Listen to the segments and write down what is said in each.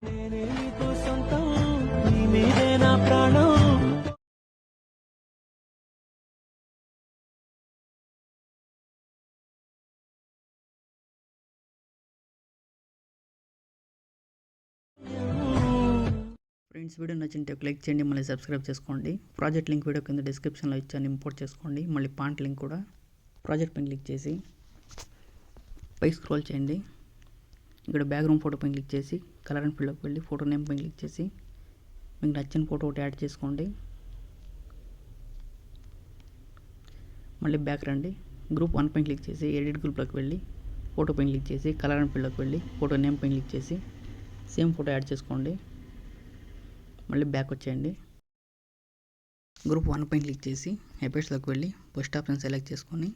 Friends, video నచ్చింటే ఒక like చేయండి, మళ్ళీ సబ్స్క్రైబ్ చేసుకోండి. ప్రాజెక్ట్ లింక్ వీడియో కింద డిస్క్రిప్షన్లో ఇచ్చాను, ఇంపోర్ట్ చేసుకోండి. మళ్ళీ పాంట్ లింక్ కూడా ప్రాజెక్ట్ పైన క్లిక్ చేసి పై స్క్రోల్ చేయండి. ఇక్కడ బ్యాక్గ్రౌండ్ ఫోటో పైన క్లిక్ చేసి కలర్ అండ్ ఫిల్లోకి వెళ్ళి ఫోటో నేమ్ పైన క్లిక్ చేసి మీకు నచ్చిన ఫోటో ఒకటి యాడ్ చేసుకోండి. మళ్ళీ బ్యాక్ రండి. గ్రూప్ 1 పైన క్లిక్ చేసి ఎడిట్ గ్రూప్లోకి వెళ్ళి ఫోటో పైన క్లిక్ చేసి కలర్ అండ్ ఫిల్లోకి వెళ్ళి ఫోటో నేమ్ పైన క్లిక్ చేసి సేమ్ ఫోటో యాడ్ చేసుకోండి. మళ్ళీ బ్యాక్ వచ్చేయండి. గ్రూప్ 1 పైన క్లిక్ చేసి ఎఫెక్ట్స్లోకి వెళ్ళి ఫస్ట్ ఆప్షన్ సెలెక్ట్ చేసుకొని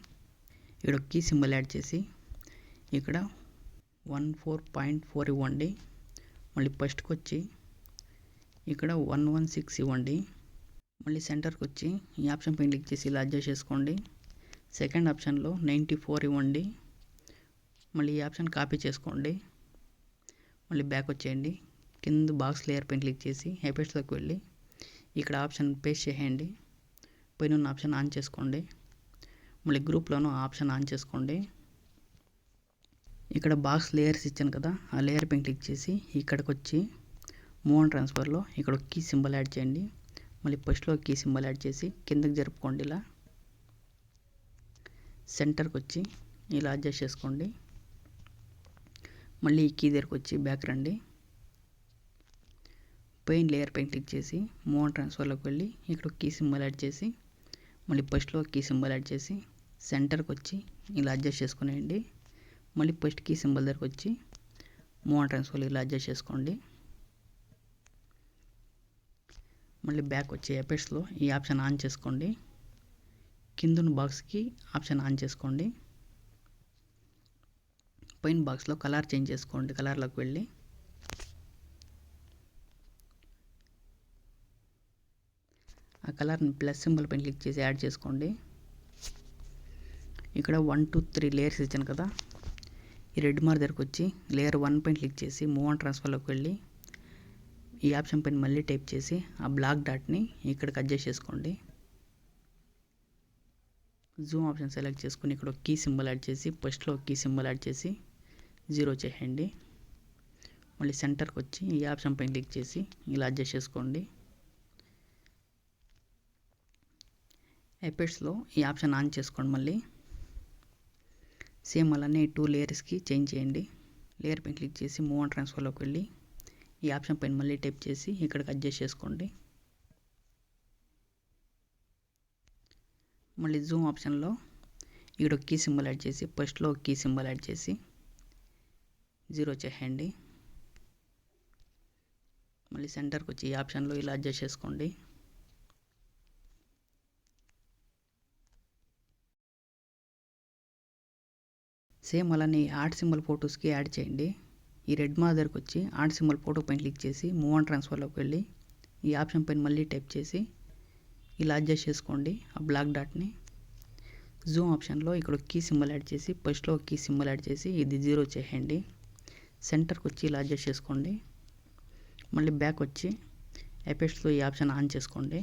ఇక్కడ కీ సింబల్ యాడ్ చేసి ఇక్కడ 14.4 ఇవ్వండి. మళ్ళీ ఫస్ట్కి వచ్చి ఇక్కడ 116 ఇవ్వండి. మళ్ళీ సెంటర్కి వచ్చి ఈ ఆప్షన్ పైన క్లిక్ చేసి ఇలా అడ్జస్ట్ చేసుకోండి. సెకండ్ ఆప్షన్లో 94 ఇవ్వండి. మళ్ళీ ఈ ఆప్షన్ కాపీ చేసుకోండి. మళ్ళీ బ్యాక్ వచ్చేయండి. కింద బాక్స్ లేయర్ పైన క్లిక్ చేసి ఎఫెక్ట్స్లోకి వెళ్ళి ఇక్కడ ఆప్షన్ పేస్ట్ చేయండి. పైన ఉన్న ఆప్షన్ ఆన్ చేసుకోండి. మళ్ళీ గ్రూప్లోనూ ఆప్షన్ ఆన్ చేసుకోండి. ఇక్కడ బాక్స్ లేయర్స్ ఇచ్చాను కదా, ఆ లేయర్ పైన క్లిక్ చేసి ఇక్కడికి వచ్చి మూవ్ అండ్ ట్రాన్స్ఫర్లో ఇక్కడ కీ సింబల్ యాడ్ చేయండి. మళ్ళీ ఫస్ట్లో కీ సింబల్ యాడ్ చేసి కిందకి జరుపుకోండి. ఇలా సెంటర్కి వచ్చి ఇలా అడ్జస్ట్ చేసుకోండి. మళ్ళీ ఈ కీ దగ్గరకు వచ్చి బ్యాక్ రండి. పైన లేయర్ పైన క్లిక్ చేసి మూవ్ అండ్ ట్రాన్స్ఫర్లోకి వెళ్ళి ఇక్కడ కీ సింబల్ యాడ్ చేసి మళ్ళీ ఫస్ట్లో కీ సింబల్ యాడ్ చేసి సెంటర్కి వచ్చి ఇలా అడ్జస్ట్ చేసుకునేయండి. మళ్ళీ ఫస్ట్ కీ సింబల్ దగ్గరకు వచ్చి మూవ్ అండ్ ట్రాన్స్ఫర్ ఇలా అడ్జస్ట్ చేసుకోండి. మళ్ళీ బ్యాక్ వచ్చి ఎఫెక్ట్స్లో ఈ ఆప్షన్ ఆన్ చేసుకోండి. కింద బాక్స్కి ఆప్షన్ ఆన్ చేసుకోండి. పైన బాక్స్లో కలర్ చేంజ్ చేసుకోండి. కలర్లోకి వెళ్ళి ఆ కలర్ని ప్లస్ సింబల్ పైన క్లిక్ చేసి యాడ్ చేసుకోండి. ఇక్కడ 1 2 3 లేయర్స్ ఇచ్చాను కదా, ఈ రెడ్ మార్క్ దగ్గరకు వచ్చి లేయర్ 1 పైన క్లిక్ చేసి మూవ్ అండ్ ట్రాన్స్ఫర్లోకి వెళ్ళి ఈ ఆప్షన్ పైన మళ్ళీ టైప్ చేసి ఆ బ్లాక్ డాట్ని ఇక్కడికి అడ్జస్ట్ చేసుకోండి. జూమ్ ఆప్షన్ సెలెక్ట్ చేసుకుని ఇక్కడ కీ సింబల్ యాడ్ చేసి ఫస్ట్లో కీ సింబల్ యాడ్ చేసి 0 చేయండి. మళ్ళీ సెంటర్కి వచ్చి ఈ ఆప్షన్ పైన క్లిక్ చేసి ఇలా అడ్జస్ట్ చేసుకోండి. ఎఫెక్ట్స్లో ఈ ఆప్షన్ ఆన్ చేసుకోండి. మళ్ళీ సేమ్ అలానే 2 లేయర్స్కి చేంజ్ చేయండి. లేయర్ పైన క్లిక్ చేసి మూవ్ అండ్ ట్రాన్స్ఫర్లోకి వెళ్ళి ఈ ఆప్షన్ పైన మళ్ళీ టైప్ చేసి ఇక్కడికి అడ్జస్ట్ చేసుకోండి. మళ్ళీ జూమ్ ఆప్షన్లో ఇక్కడ కీ సింబల్ యాడ్ చేసి ఫస్ట్లో కీ సింబల్ యాడ్ చేసి 0 చేయండి. మళ్ళీ సెంటర్కి వచ్చి ఈ ఆప్షన్లో ఇలా అడ్జస్ట్ చేసుకోండి. సేమ్ అలానే ఆర్ట్ సింబల్ ఫొటోస్కి యాడ్ చేయండి. ఈ రెడ్ మార్క్ దగ్గరకు వచ్చి ఆర్ట్ సింబల్ ఫోటో పైన క్లిక్ చేసి మూవ్ అండ్ ట్రాన్స్ఫర్లోకి వెళ్ళి ఈ ఆప్షన్ పైన మళ్ళీ టైప్ చేసి ఇలా అడ్జస్ట్ చేసుకోండి ఆ బ్లాక్ డాట్ని. జూమ్ ఆప్షన్లో ఇక్కడ కీ సింబల్ యాడ్ చేసి ఫస్ట్లో కీ సింబల్ యాడ్ చేసి ఇది 0 చేయండి. సెంటర్కి వచ్చి ఇలా అడ్జస్ట్ చేసుకోండి. మళ్ళీ బ్యాక్ వచ్చి ఎఫెక్ట్స్లో ఈ ఆప్షన్ ఆన్ చేసుకోండి.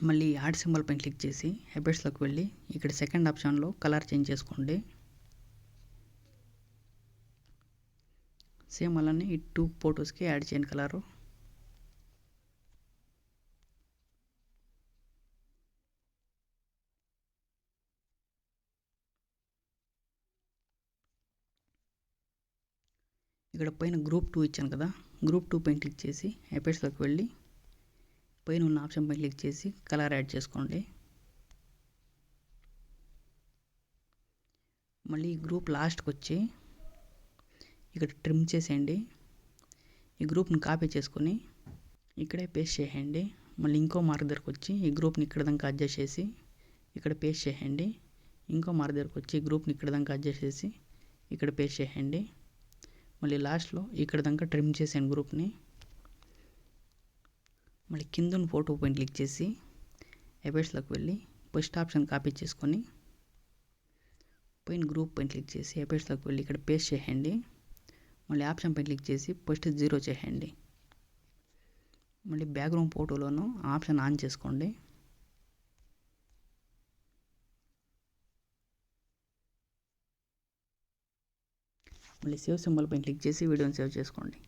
మళ్ళీ యాడ్ సింబల్ పైన క్లిక్ చేసి ఎఫెక్ట్స్లోకి వెళ్ళి ఇక్కడ సెకండ్ ఆప్షన్లో కలర్ చేంజ్ చేసుకోండి. సేమ్ అలానే ఈ 2 ఫొటోస్కి యాడ్ చేయండి కలరు. ఇక్కడ పైన గ్రూప్ 2 ఇచ్చాను కదా, గ్రూప్ 2 పైన క్లిక్ చేసి ఎఫెక్ట్స్లోకి వెళ్ళి పైన ఉన్న ఆప్షన్ పైన క్లిక్ చేసి కలర్ యాడ్ చేసుకోండి. మళ్ళీ ఈ గ్రూప్ లాస్ట్కి వచ్చి ఇక్కడ ట్రిమ్ చేసేయండి. ఈ గ్రూప్ని కాపీ చేసుకొని ఇక్కడే పేస్ట్ చేయండి. మళ్ళీ ఇంకో మార్క్ దగ్గరకు వచ్చి ఈ గ్రూప్ని ఇక్కడ దాకా అడ్జస్ట్ చేసి ఇక్కడ పేస్ట్ చేయండి. ఇంకో మార్క్ దగ్గరకు వచ్చి గ్రూప్ని ఇక్కడ దాకా అడ్జస్ట్ చేసి ఇక్కడ పేస్ట్ చేయండి. మళ్ళీ లాస్ట్లో ఇక్కడ దాకా ట్రిమ్ చేసాను గ్రూప్ని. మళ్ళీ కింద ఫోటో పైన క్లిక్ చేసి ఎఫెక్ట్స్లోకి వెళ్ళి ఫస్ట్ ఆప్షన్ కాపీ చేసుకొని పైన గ్రూప్ పైన క్లిక్ చేసి ఎఫెక్ట్స్లోకి వెళ్ళి ఇక్కడ పేస్ట్ చేయండి. మళ్ళీ ఆప్షన్ పైన క్లిక్ చేసి ఫస్ట్ 0 చేయండి. మళ్ళీ బ్యాక్గ్రౌండ్ ఫోటోలోనూ ఆప్షన్ ఆన్ చేసుకోండి. మళ్ళీ సేవ్ సింబల్ పైన క్లిక్ చేసి వీడియోని సేవ్ చేసుకోండి.